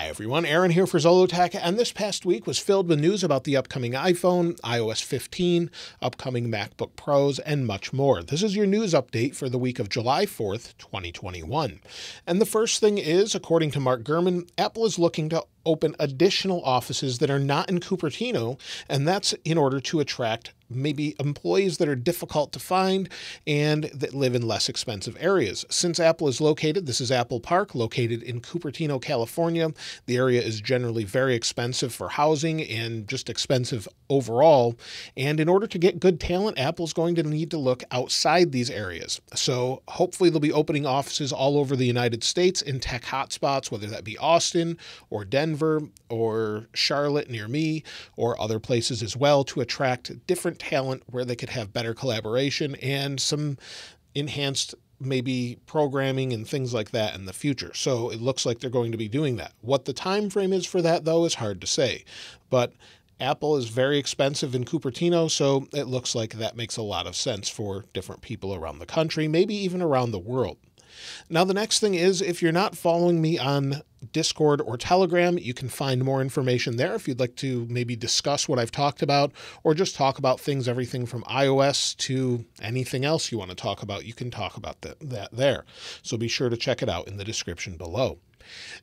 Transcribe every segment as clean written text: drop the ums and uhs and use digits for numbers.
everyone, Aaron here for Zollotech, and this past week was filled with news about the upcoming iPhone, iOS 15, upcoming MacBook Pros, and much more. This is your news update for the week of July 4th, 2021. And the first thing is, according to Mark Gurman, Apple is looking to open additional offices that are not in Cupertino, and that's in order to attract maybe employees that are difficult to find and that live in less expensive areas. Since Apple is located, this is Apple Park, located in Cupertino, California. The area is generally very expensive for housing and just expensive overall. And in order to get good talent, Apple's going to need to look outside these areas. So hopefully they'll be opening offices all over the United States in tech hotspots, whether that be Austin or Denver or Charlotte near me or other places as well, to attract different talent where they could have better collaboration and some enhanced maybe programming and things like that in the future. So it looks like they're going to be doing that. What the time frame is for that, though, is hard to say. But Apple is very expensive in Cupertino, so it looks like that makes a lot of sense for different people around the country, maybe even around the world. Now, the next thing is, if you're not following me on Discord or Telegram, you can find more information there if you'd like to maybe discuss what I've talked about or just talk about things, everything from iOS to anything else you want to talk about. You can talk about that there. So be sure to check it out in the description below.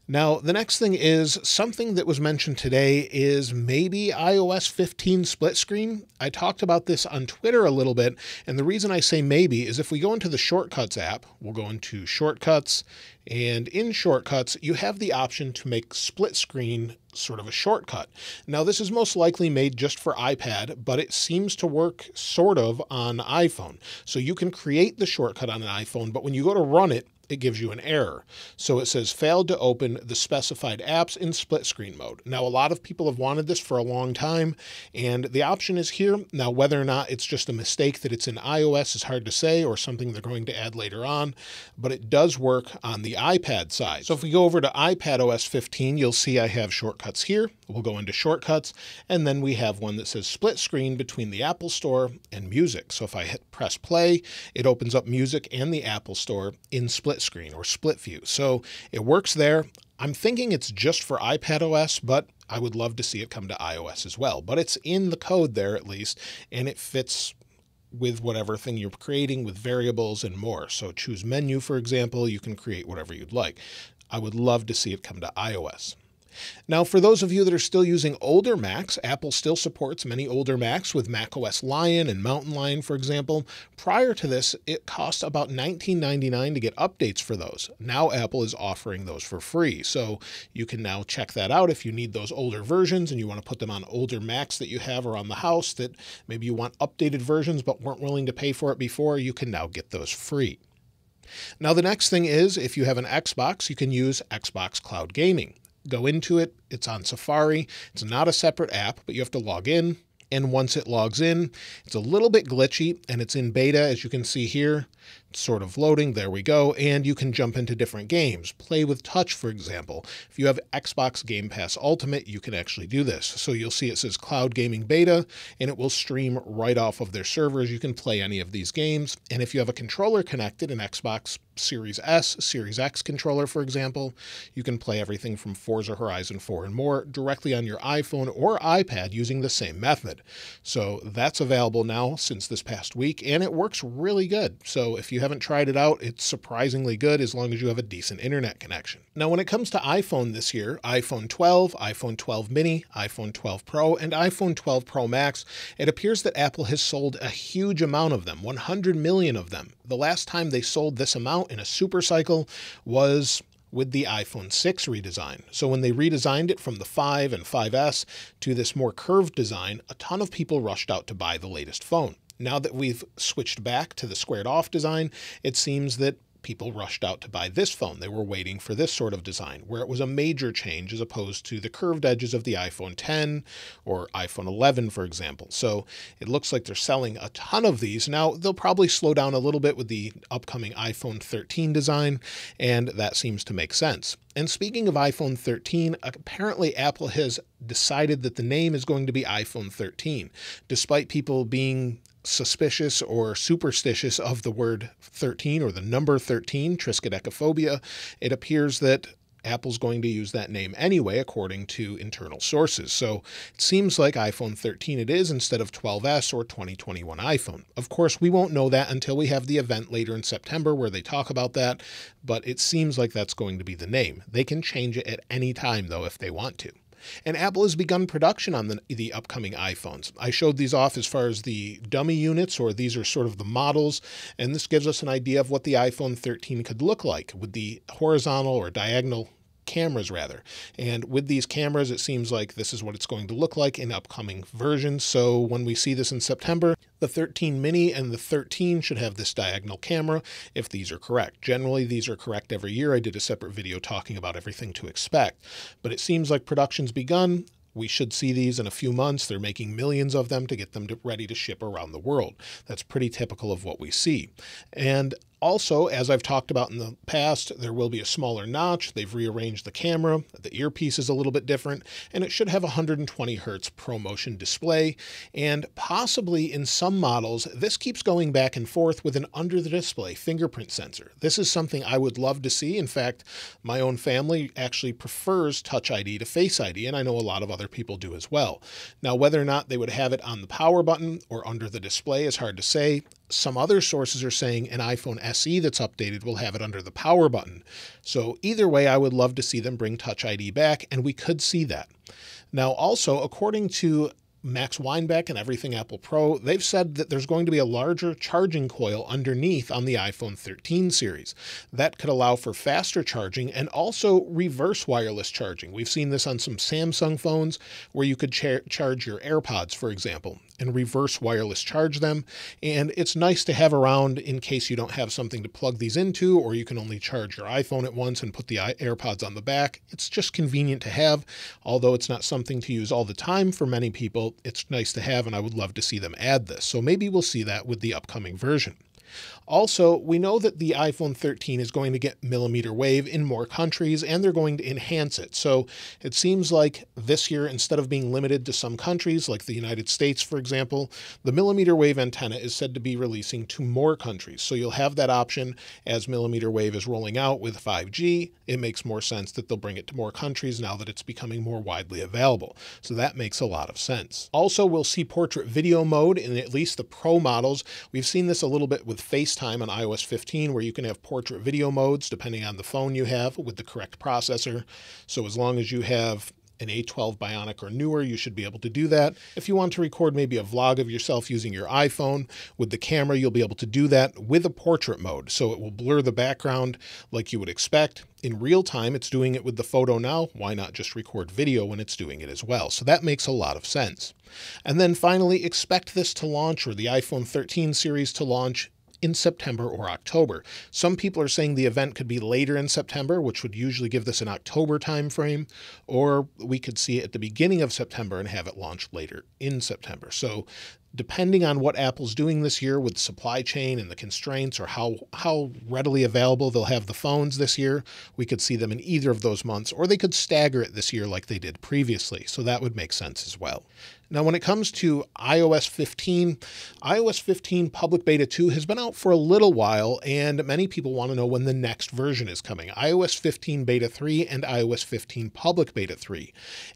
Now, the next thing is something that was mentioned today is maybe iOS 15 split screen. I talked about this on Twitter a little bit, and the reason I say maybe is if we go into the Shortcuts app, we'll go into Shortcuts, and in Shortcuts, you have the option to make split screen sort of a shortcut. Now, this is most likely made just for iPad, but it seems to work sort of on iPhone. So you can create the shortcut on an iPhone, but when you go to run it, it gives you an error. So it says failed to open the specified apps in split screen mode. Now, a lot of people have wanted this for a long time, and the option is here. Now, whether or not it's just a mistake that it's in iOS is hard to say, or something they're going to add later on, but it does work on the iPad side. So if we go over to iPadOS 15, you'll see I have shortcuts here. We'll go into shortcuts, and then we have one that says split screen between the Apple Store and Music. So if I press play, it opens up Music and the Apple Store in split screen or split view. So it works there. I'm thinking it's just for iPadOS, but I would love to see it come to iOS as well. But it's in the code there at least, and it fits with whatever thing you're creating with variables and more. So choose menu, for example, you can create whatever you'd like. I would love to see it come to iOS. Now, for those of you that are still using older Macs, Apple still supports many older Macs with OSX Lion and Mountain Lion, for example. Prior to this, it cost about $19.99 to get updates for those. Now, Apple is offering those for free. So you can now check that out if you need those older versions and you want to put them on older Macs that you have around the house that maybe you want updated versions but weren't willing to pay for it before. You can now get those free. Now, the next thing is, if you have an Xbox, you can use Xbox Cloud Gaming. Go into it. It's on Safari. It's not a separate app, but you have to log in. And once it logs in, it's a little bit glitchy and it's in beta, as you can see here. It's sort of loading. There we go. And you can jump into different games. Play with Touch, for example. If you have Xbox Game Pass Ultimate, you can actually do this. So you'll see it says Cloud Gaming Beta, and it will stream right off of their servers. You can play any of these games. And if you have a controller connected, an Xbox Series S, Series X controller, for example, you can play everything from Forza Horizon 4 and more directly on your iPhone or iPad using the same method. So that's available now since this past week, and it works really good. So if you haven't tried it out, it's surprisingly good as long as you have a decent internet connection. Now, when it comes to iPhone this year, iPhone 12, iPhone 12 mini, iPhone 12 Pro, and iPhone 12 Pro Max, it appears that Apple has sold a huge amount of them, 100 million of them. The last time they sold this amount in a super cycle was with the iPhone 6 redesign. So when they redesigned it from the 5 and 5S to this more curved design, a ton of people rushed out to buy the latest phone. Now that we've switched back to the squared off design, it seems that people rushed out to buy this phone. They were waiting for this sort of design, where it was a major change as opposed to the curved edges of the iPhone 10 or iPhone 11, for example. So it looks like they're selling a ton of these. Now, they'll probably slow down a little bit with the upcoming iPhone 13 design, and that seems to make sense. And speaking of iPhone 13, apparently Apple has decided that the name is going to be iPhone 13, despite people being suspicious or superstitious of the word 13 or the number 13, triskaidekaphobia. It appears that Apple's going to use that name anyway, according to internal sources. So it seems like iPhone 13 it is instead of 12S or 2021 iPhone. Of course, we won't know that until we have the event later in September where they talk about that, but it seems like that's going to be the name. They can change it at any time, though, if they want to. And Apple has begun production on the upcoming iPhones. I showed these off as far as the dummy units, or these are sort of the models, and this gives us an idea of what the iPhone 13 could look like with the horizontal or diagonal cameras rather. And with these cameras, it seems like this is what it's going to look like in upcoming versions. So when we see this in September, the 13 mini and the 13 should have this diagonal camera if these are correct. Generally, these are correct every year. I did a separate video talking about everything to expect, but it seems like production's begun. We should see these in a few months. They're making millions of them to get them ready to ship around the world. That's pretty typical of what we see. And also, as I've talked about in the past, there will be a smaller notch. They've rearranged the camera. The earpiece is a little bit different, and it should have a 120 Hertz ProMotion display. And possibly in some models, this keeps going back and forth with an under-the-display fingerprint sensor. This is something I would love to see. In fact, my own family actually prefers TouchID to Face ID, and I know a lot of other people do as well. Now, whether or not they would have it on the power button or under the display is hard to say. Some other sources are saying an iPhone SE that's updated will have it under the power button. So either way, I would love to see them bring Touch ID back, and we could see that. Now, also, according to Max Weinbach and Everything Apple Pro, they've said that there's going to be a larger charging coil underneath on the iPhone 13 series. That could allow for faster charging and also reverse wireless charging. We've seen this on some Samsung phones where you could charge your AirPods, for example, and reverse wireless charge them. And it's nice to have around in case you don't have something to plug these into, or you can only charge your iPhone at once and put the AirPods on the back. It's just convenient to have, although it's not something to use all the time for many people. It's nice to have, and I would love to see them add this. So maybe we'll see that with the upcoming version. Also, we know that the iPhone 13 is going to get millimeter wave in more countries, and they're going to enhance it. So it seems like this year, instead of being limited to some countries, like the United States, for example, the millimeter wave antenna is said to be releasing to more countries. So you'll have that option as millimeter wave is rolling out with 5G. It makes more sense that they'll bring it to more countries now that it's becoming more widely available. So that makes a lot of sense. Also, we'll see portrait video mode in at least the Pro models. We've seen this a little bit with FaceTime on iOS 15, where you can have portrait video modes depending on the phone you have with the correct processor. So as long as you have an A12 Bionic or newer, you should be able to do that. If you want to record maybe a vlog of yourself using your iPhone with the camera, you'll be able to do that with a portrait mode. So it will blur the background like you would expect. In real time, it's doing it with the photo now. Why not just record video when it's doing it as well? So that makes a lot of sense. And then finally, expect this to launch, or the iPhone 13 series to launch, in September or October. Some people are saying the event could be later in September, which would usually give this an October timeframe, or we could see it at the beginning of September and have it launch later in September. So depending on what Apple's doing this year with the supply chain and the constraints, or how readily available they'll have the phones this year, we could see them in either of those months, or they could stagger it this year like they did previously. So that would make sense as well. Now, when it comes to iOS 15, iOS 15 Public Beta 2 has been out for a little while, and many people want to know when the next version is coming. iOS 15 Beta 3 and iOS 15 Public Beta 3.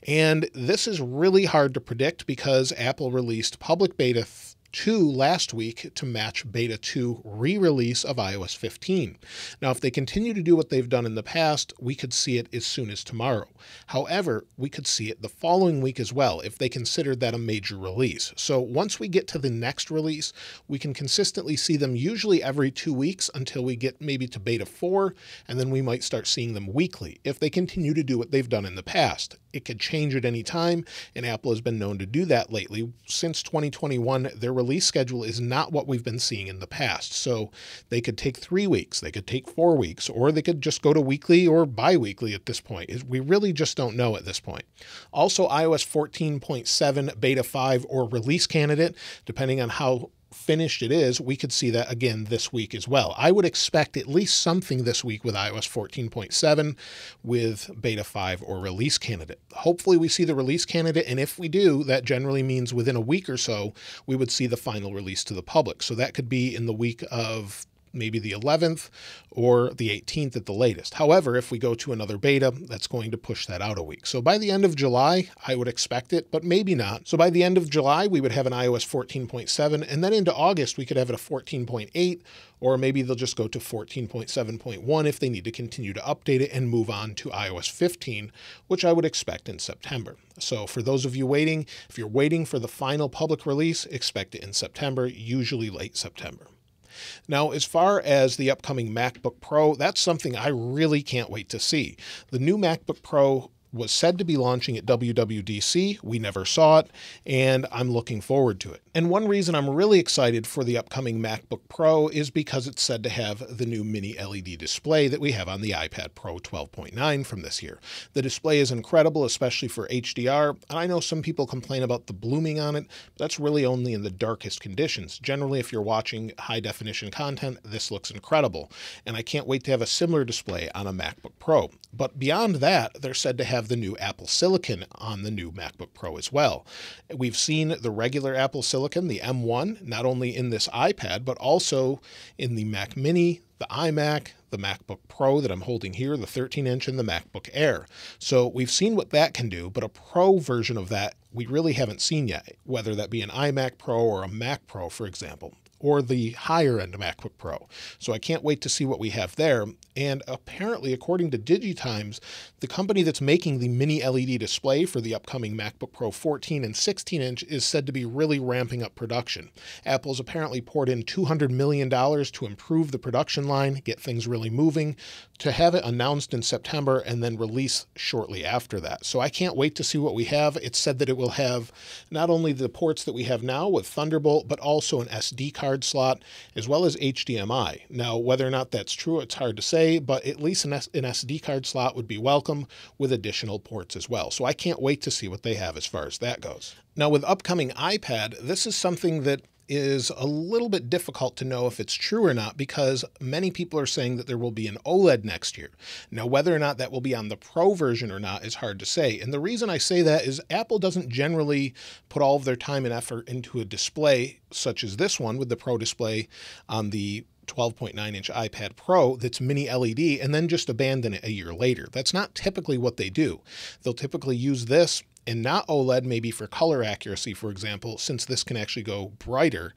And this is really hard to predict because Apple released Public Beta 2 last week to match Beta 2 re-release of iOS 15. Now, if they continue to do what they've done in the past, we could see it as soon as tomorrow. However, we could see it the following week as well if they considered that a major release. So once we get to the next release, we can consistently see them usually every 2 weeks until we get maybe to Beta 4, and then we might start seeing them weekly if they continue to do what they've done in the past. It could change at any time, and Apple has been known to do that lately. Since 2021, their release schedule is not what we've been seeing in the past. So they could take 3 weeks, they could take 4 weeks, or they could just go to weekly or bi-weekly at this point. We really just don't know at this point. Also, iOS 14.7 Beta 5 or release candidate, depending on how finished it is, we could see that again this week as well. I would expect at least something this week with iOS 14.7 with Beta 5 or release candidate. Hopefully we see the release candidate, and if we do, that generally means within a week or so, we would see the final release to the public. So that could be in the week of maybe the 11th or the 18th at the latest. However, if we go to another beta, that's going to push that out a week. So by the end of July, I would expect it, but maybe not. So by the end of July, we would have an iOS 14.7, and then into August, we could have it a 14.8, or maybe they'll just go to 14.7.1 if they need to continue to update it and move on to iOS 15, which I would expect in September. So for those of you waiting, if you're waiting for the final public release, expect it in September, usually late September. Now, as far as the upcoming MacBook Pro, that's something I really can't wait to see. The new MacBook Pro was said to be launching at WWDC. We never saw it, and I'm looking forward to it. And one reason I'm really excited for the upcoming MacBook Pro is because it's said to have the new mini LED display that we have on the iPad Pro 12.9 from this year. The display is incredible, especially for HDR. And I know some people complain about the blooming on it, but that's really only in the darkest conditions. Generally, if you're watching high definition content, this looks incredible. And I can't wait to have a similar display on a MacBook Pro. But beyond that, they're said to have the new Apple Silicon on the new MacBook Pro as well. We've seen the regular Apple Silicon, the M1, not only in this iPad, but also in the Mac Mini, the iMac, the MacBook Pro that I'm holding here, the 13-inch, and the MacBook Air. So we've seen what that can do, but a Pro version of that we really haven't seen yet, whether that be an iMac Pro or a Mac Pro, for example, or the higher end MacBook Pro. So I can't wait to see what we have there. And apparently, according to Digitimes, the company that's making the mini LED display for the upcoming MacBook Pro 14 and 16-inch is said to be really ramping up production. Apple's apparently poured in $200 million to improve the production line, get things really moving, to have it announced in September and then release shortly after that. So I can't wait to see what we have. It's said that it will have not only the ports that we have now with Thunderbolt, but also an SD card slot, as well as HDMI. Now, whether or not that's true, it's hard to say, but at least an SD card slot would be welcome with additional ports as well. So I can't wait to see what they have as far as that goes. Now, with upcoming iPad, this is something that is a little bit difficult to know if it's true or not, because many people are saying that there will be an OLED next year. Now, whether or not that will be on the Pro version or not is hard to say. And the reason I say that is Apple doesn't generally put all of their time and effort into a display such as this one with the Pro display on the 12.9-inch iPad Pro that's mini LED and then just abandon it a year later. That's not typically what they do. They'll typically use this and not OLED, maybe for color accuracy, for example, since this can actually go brighter.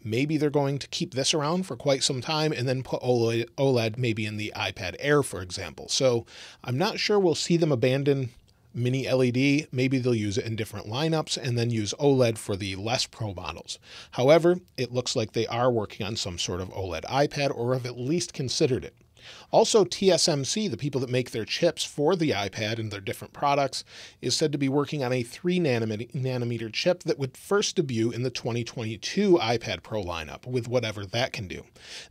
Maybe they're going to keep this around for quite some time and then put OLED maybe in the iPad Air, for example. So I'm not sure we'll see them abandon mini LED. Maybe they'll use it in different lineups and then use OLED for the less Pro models. However, it looks like they are working on some sort of OLED iPad, or have at least considered it. Also, TSMC, the people that make their chips for the iPad and their different products, is said to be working on a 3 nanometer chip that would first debut in the 2022 iPad Pro lineup, with whatever that can do.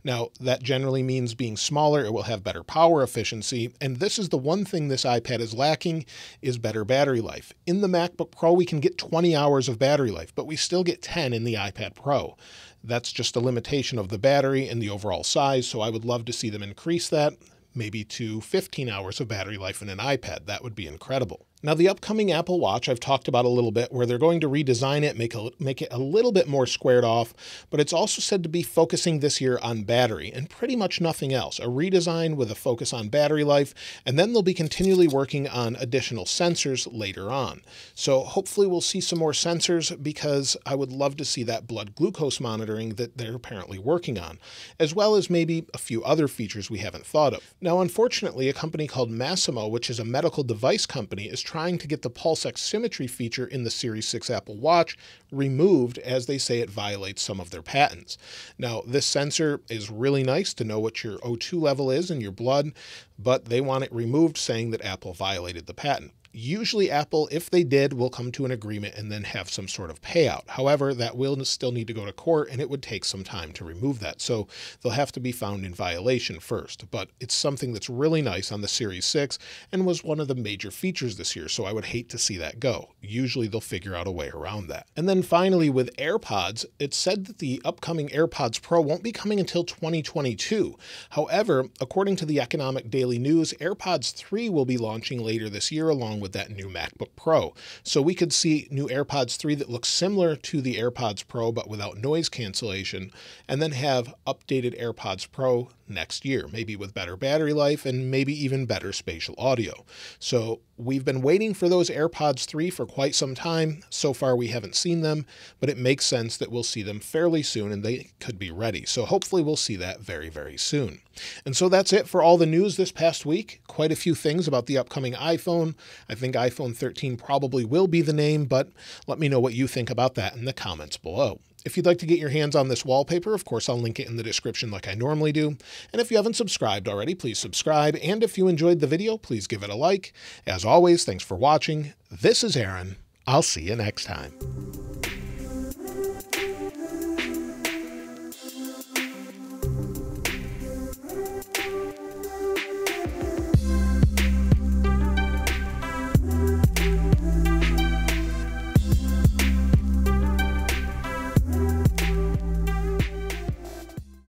Now, that generally means being smaller, it will have better power efficiency, and this is the one thing this iPad is lacking, is better battery life. In the MacBook Pro, we can get 20 hours of battery life, but we still get 10 in the iPad Pro. That's just a limitation of the battery and the overall size, so I would love to see them increase that, maybe to 15 hours of battery life in an iPad. That would be incredible. Now, the upcoming Apple Watch I've talked about a little bit, where they're going to redesign it, make it a little bit more squared off, but it's also said to be focusing this year on battery and pretty much nothing else. A redesign with a focus on battery life, and then they'll be continually working on additional sensors later on. So hopefully we'll see some more sensors, because I would love to see that blood glucose monitoring that they're apparently working on, as well as maybe a few other features we haven't thought of. Now, unfortunately, a company called Masimo, which is a medical device company, is trying to get the pulse oximetry feature in the Series 6 Apple Watch removed, as they say it violates some of their patents. Now, this sensor is really nice to know what your O2 level is in your blood, but they want it removed, saying that Apple violated the patent. Usually Apple, if they did, will come to an agreement and then have some sort of payout. However, that will still need to go to court, and it would take some time to remove that. So they'll have to be found in violation first. But it's something that's really nice on the Series 6 and was one of the major features this year. So I would hate to see that go. Usually they'll figure out a way around that. And then finally, with AirPods, it's said that the upcoming AirPods Pro won't be coming until 2022. However, according to the Economic Daily daily news, AirPods 3 will be launching later this year along with that new MacBook Pro. So we could see new AirPods 3 that look similar to the AirPods Pro but without noise cancellation, and then have updated AirPods Pro next year, maybe with better battery life and maybe even better spatial audio. So we've been waiting for those AirPods 3 for quite some time. So far we haven't seen them, but it makes sense that we'll see them fairly soon and they could be ready. So hopefully we'll see that very, very soon. And so that's it for all the news this past week. Quite a few things about the upcoming iPhone. I think iPhone 13 probably will be the name, but let me know what you think about that in the comments below. If you'd like to get your hands on this wallpaper, of course, I'll link it in the description like I normally do. And if you haven't subscribed already, please subscribe. And if you enjoyed the video, please give it a like. As always, thanks for watching. This is Aaron. I'll see you next time.